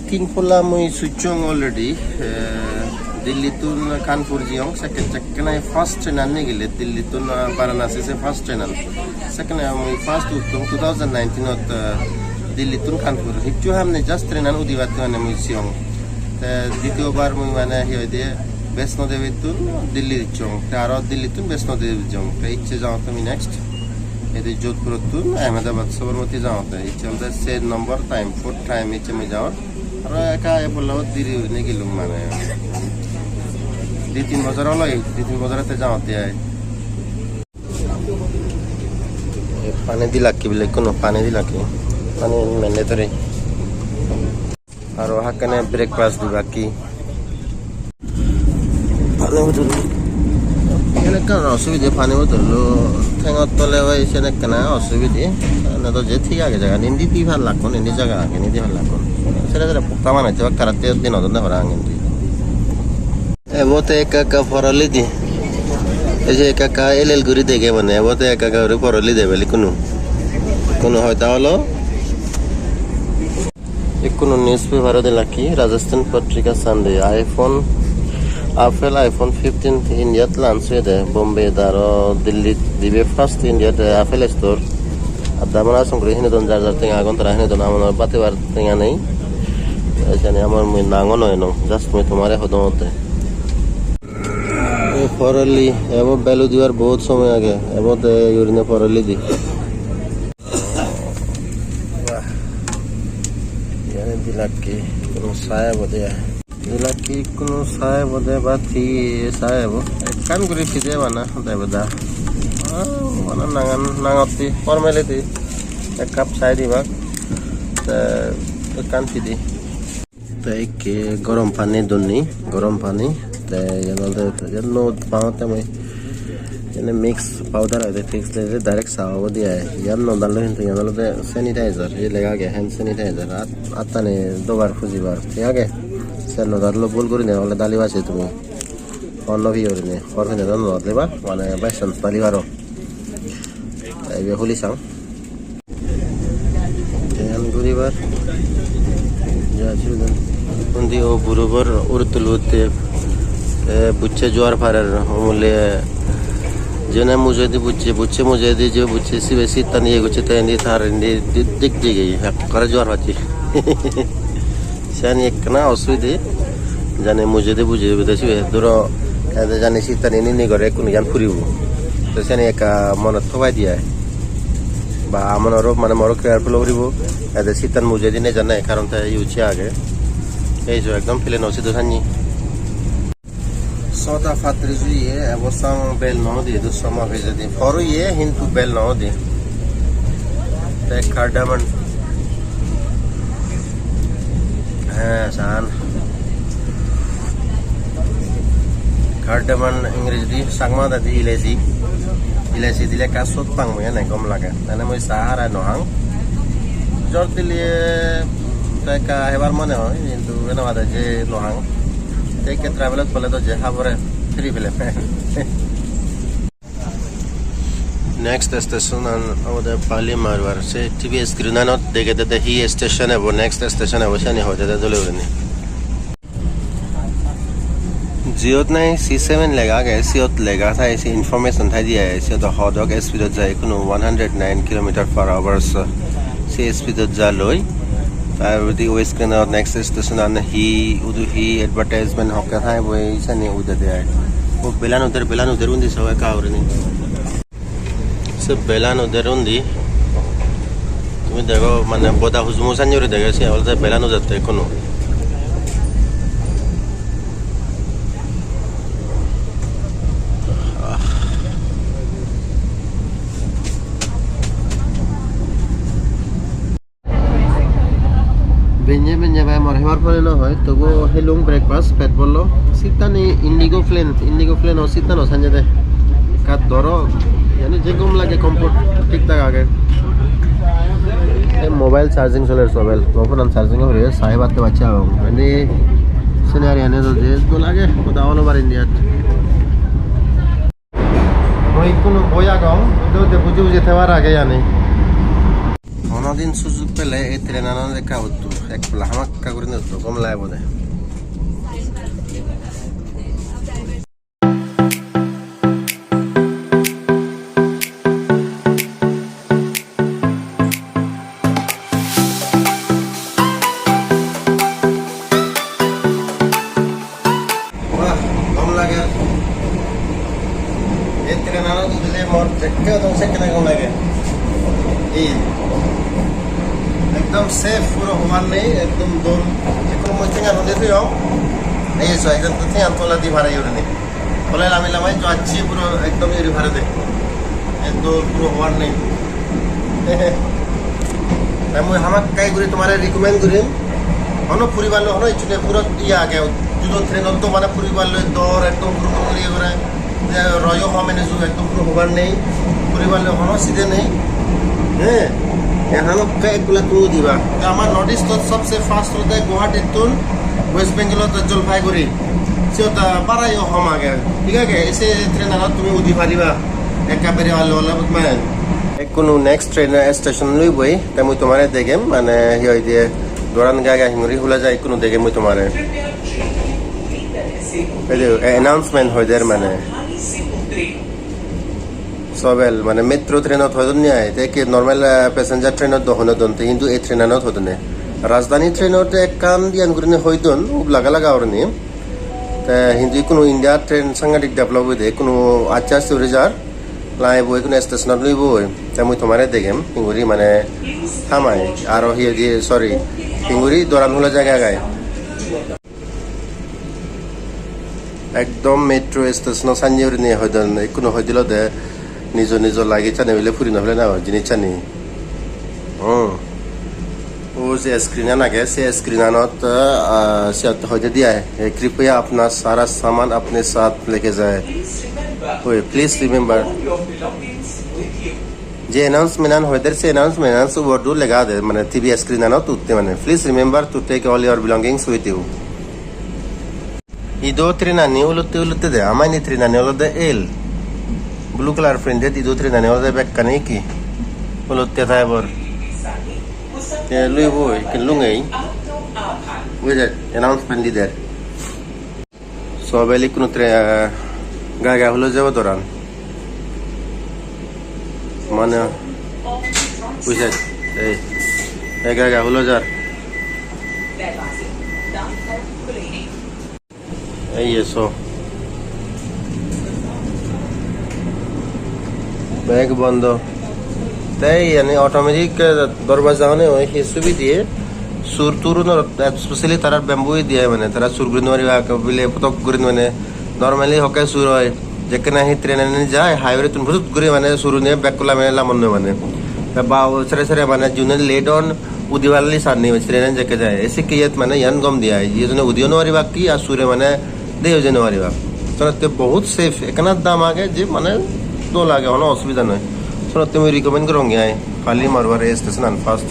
packing pula moi suchong already Delhi tun Kanpur jiong second I first train anne gele Delhi tun Varanasi se first train an second I moi first uttum 2019 ot Delhi tun Kanpur hicchu hamne just train an udibat mane moi siong দ্বিতীয় বার মই মানে হিয়দে বৈষ্ণোদেবী তুন দিল্লি চং তারও দিল্লি তুন বৈষ্ণোদেবী চং ইচ্ছে যাও তুমি next এতে যোধপুর তুন আহমেদাবাদ সবরমতি যাও ইচ্ছে আমাদের সে নম্বর টাইম ফোর্থ টাইম ইচ্ছে মই যাও আর একা বললো দিরি নে গেলুম মানে 2-3 বছর হলো 2-3 বছরতে যাওতে আয় পানি দিলা কি বলে কোনো পানি দিলা কি পানি ম্যান্ডেটরি আর ওখানে ব্রেকফাস্ট দিবা কি পানি বোতল এখানে কেন অসুবিধা পানি বোতল ঠেঙত তলে হয় সেনে কেন অসুবিধে না তো যে ঠিক আগে জায়গা নিন্দি দি ভাল লাগো নিন্দি জায়গা আগে নিন্দি ভাল লাগো সেটা যেটা পোকা মানাইতে বা কারাতে দিন অদনে ভরা আঙিন্দি এবতে একা ফরলি দি এই যে একা এল ঘুরি দেখে মানে এবতে একা ঘুরি ফরলি দেবে কোনো হয়তো হলো কোনো নিউজ পেপারে দিলা কি রাজস্থান পত্রিকা সানডে আইফোন 15 ইন্ডিয়াত লঞ্চ হয়েছে বোম্বে আর দিল্লি দিবে ফার্স্ট ইন্ডিয়াতে আপেল স্টোর আর দামনা সংগ্রহ হিনে দন যার থেকে আগুন তারা হিনে দন আমার বাতিবার থেকে নেই জানি আমার মই নাঙো নয় নো জাস্ট মই তোমারে হদমতে ফরলি এব বেলু দিবার বহুত সময় আগে এবতে ইউরিনে ফরলি দি দিলাকি কোনো সায় বোধে দিলাকি কোনো সায় বোধে বা থি সাহেব কাম করে ফিদে বানা তাই বদা মানে নাঙতি ফর্মালিটি এক কাপ চাই দিবা কান ফিদি তাই কে গরম পানি দনি গরম পানি তাই যেন পাওতে মই এনে মিক্স पाउडर है फिक्स ले डायरेक्ट साव दिया है यार नो डालो हिंतो यार लो सैनिटाइजर ये लगा के हैंड सैनिटाइजर आता ने 2 बार फुजी बार ठीक है सर नो डालो बोल करी ने वाला डाली वासे तुम और नो भी और ने और ने नो लेबा माने बासन डाली बारो ये होली सांग यान गुरी बार या चुदन उंदी ओ बरोबर उरतलुते बुच्चे जोर फारर मुले जेना मुझे बुच्चे मुझे दी जो बुच्चे सी वैसी तनी ये कुछ तनी थार ने दिख गई है कर जोर होती शान एक ना असुविधे जाने मुझे दे बुझे बेदसी दूर ऐसे जाने सी तनी नहीं करे कुन जान फुरीबो तो शान एक मन थवाई दिया है बा मनरो माने मरो केयरफुल करिबो ऐसे सी तन मुझे दी ने जाने कारण था यूचे आगे ए जो एकदम प्लेन होसी तो सानी Sota fatrizu ye abosam bel no di do sama veje di foru ye hintu bel no di te cardamom san cardamom english di sangma da di ilaisi dile ka sot pang mo yan kom laga ana moi sahara no hang jorti liye te ka hebar mane hoy hintu ena wada je no hang के traveller बोले तो जहाँ पर free मिले next station और पाली मारवार से TV screen न देखे थे ही स्टेशन है वो नेक्स्ट स्टेशन है वैसा नहीं हो जाता तो लोग नहीं जियोत नहीं C7 लगा के सियोत लगा था ऐसी इन्फॉर्मेशन था दिया है सियोत हॉटडॉग स्पीड जाए कुनो 109 km/h से स्पीड जा लोई तारवती वेस्ट के ना नेक्स्ट स्टेशन आने ही एडवर्टाइजमेंट होकर था वो ऐसा नहीं उधर दे आए वो बेलान उधर उन्दी सब का और नहीं सब बेलान उधर उन्दी तुम्हें देखो माने बोधा हुजमुसान जोरे देखो से और तो बेलान उधर ते कोनो बेंजे भाई मोर हेमार परे न হয় তবু হেলুং ব্রেকফাস্ট পেট বললো সিতানি ইন্ডিগো প্লেন ও সিতানো সানজে দে কাট ধরো यानी যেরকম লাগে কমফোর্ট ঠিকঠাক আগে এই মোবাইল চার্জিং চলের সবেল ফোন চার্জিং হরে সাহেবাতে বাচ্চা মানে সিনারি আনে তো যে তো লাগে কোদা অল ওভার ইন্ডিয়াত মই কোনো বয়া গাও তো বুঝে থেবার আগে জানি কোনোদিন সুযোগ পেলে এই ট্রেন আনা দেখা হতো এক পেলা হামাক্কা করে নিত কম লাগে বোধ কম লাগে এই ট্রেন আনা তো দিলে মোর দেখতে তো সেখানে কম লাগে এই एकदम सेफ पूरा हुआ नहीं एकदम दोन एकदम मुझे क्या होने थे हम नहीं सो एकदम तो थे अंतोला दी भारे यूरे नहीं बोले लामी लामाई जो अच्छी पूरा एकदम यूरे भारे दे एकदम पूरा हुआ नहीं मैं मुझे हम कई गुरी तुम्हारे रिकमेंड करें हम लोग पूरी वालों हम लोग इचने पूरा ये आ गया जो ट्रेन तो माने पूरी वालों दौर एकदम पूरा कमली हो रहा है रॉयो हम मैंने जो एकदम पूरा हुआ नहीं पूरी वालों हम लोग सीधे नहीं हैं यहाँ लोग कई गुला तू दिवा हमारा नॉर्थ ईस्ट तो सबसे फास्ट होता है गुवाहाटी तो वेस्ट बंगाल तो जलपाईगुड़ी से होता बारा यो हम आ गया ठीक है क्या इसे ट्रेन आना तुम्हें उदी फारिबा एक का पेरे वाले वाला बुत में एक कुनु नेक्स्ट ट्रेन स्टेशन लुई बोई तब मुझे तुम्हारे देखे माने ये आइडिया दौरान गया गया हिंगरी हुला जाए कुनु देखे मुझे तुम्हारे ये अनाउंसमेंट हो इधर माने সবেল মানে মেট্রো ট্রেনত হয়তো নিয়ে কি নর্মাল প্যাসেঞ্জার ট্রেনত দহন দন্তে কিন্তু এই ট্রেনত হতো না রাজধানী ট্রেনত এক কাম দিয়ান করে হইতন খুব লাগা লাগা ওরনি তা কিন্তু কোনো ইন্ডিয়া ট্রেন সাংঘাতিক ডেভেলপ হয়ে দেয় কোনো আচ্ছা সুরেজার লাই বই কোনো স্টেশনত লইব তা মুই তোমারে দেখেম হিঙ্গুরি মানে থামাই আর হিয়ে দিয়ে সরি হিঙ্গুরি দরান হলো জায়গা গায় একদম মেট্রো স্টেশন সাঞ্জের নিয়ে হয়তো কোনো হইদিল দে নিজ নিজ লাগি চানে হইলে ফুরি নহলে না জিনিস চানি ও যে স্ক্রিন নাগে সে स्क्रीनत से হইতে দিয়া कृपया अपना सारा सामान अपने साथ लेके जाए ओए प्लीज रिमेंबर जे अनाउंसमेंट होइदर से अनाउंसमेंट वर्ड लगा दे माने टीवी स्क्रीनत उठते माने please remember to take all your belongings with you इदो ट्रेनानी उलुते दे आमानी ट्रेनानी उलुते एल ब्लू कलर प्रिंटेड इदो ट्रेनानी उलुते बैक कने की उलुते था बर ये लुई बोय किन लुंगई with that announcement there so beli kuno gaga holo jabo doran mana with that hey gaga holo jar এই এসো ব্যাগ বন্ধ তাই মানে অটোমেটিক দরজা মানে ওই হিসুবি দিয়ে সুর তুরুন স্পেশালি তারা ব্যাম্বু দিয়ে মানে তারা সুর গুরি নোয়ারি বিলে পতক গুরি মানে নরমালি হকে সুর হয় যেখানে হি ট্রেনে যায় হাইওয়ে তুন ভুত গুরি মানে সুর নিয়ে ব্যাক কলা মানে লামন মানে বা সরে সরে মানে জুনে লেট অন উদিওয়ালি সারনি ট্রেনে যেকে যায় এসে কিয়ত মানে ইয়ান গম দিয়া এই জন্য উদিও নোয়ারি বাকি আর সুরে মানে দেও জানুয়ারি বা সনতে বহুত সেফ এখানের দাম আগে যে মানে তো লাগে কোনো অসুবিধা নয় সনতে আমি রিকমেন্ড করুঙ্গি আই খালি মারবার স্টেশন আন ফার্স্ট